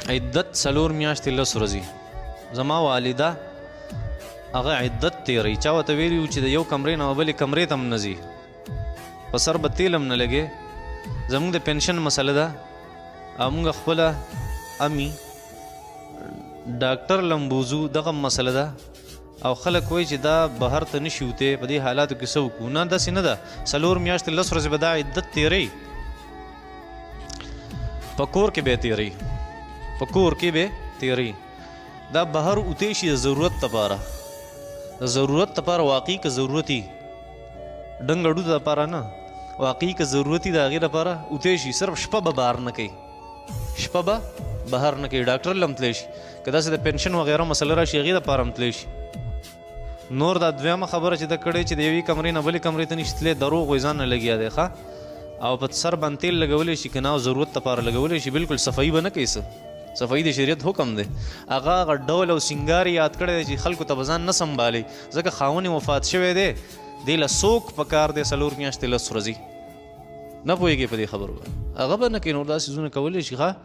عدت 4 میاشتې 10 ورځې. زما والده هغه عدت تیری، چا ورته ویلي و چې د یو کمرې نه بلې کمرې ته هم نه ځي، په سر به تیل هم نه لګې. زموږ د پنشن مسله ده او موږ خپله امي ډاکټر لمبوزو دغه مسله ده او خلک وایي چې دا بهر ته نشي وتی. په دې حالاتو کې څه وکړو؟ نه داسې نه ده. 4 میاشتې 10 ورځې به دا عدت تیری، په کور کې به تیری، په کور کې به تیری. دا بهر اوتی شي د ضرورت لپاره، د ضرورت لپاره واقعي که ضرورتي ډنګ اډو لپاره نه، واقعي که ضرورتي د هغې لپاره اوتی شي. صرف شپه به بهر نه کوي، شپه به بهر نه کوي. ډاکټر له هم تلی شي، که داسې د پنشن وغیره مسله راشي هغې دپاره هم تلی شي. نور دا دویمه خبره چې ده کړې چې د یوې کمرې نه بلې کمرې ته نشي تللی، دروغ وایي، ځان نه لګیا دی ښه. او په سر باندې تیل لګولی شي که نه، او ضرورت لپاره لګولی شي. بلکل صفایي به نه کوي. څه صفایي د شریعت حکم دی. هغه ډول او سینګار یاد کړی دی چې خلکو ته به ځان نه سنبالي، ځکه خاوند وفات شوی دی. دې له څوک په کار دی 4 میاشتې 10 ورځې نه پوهېږي په دې خبرو. هغه به نه کوي، نور دا څیزونه کولی شي ښه.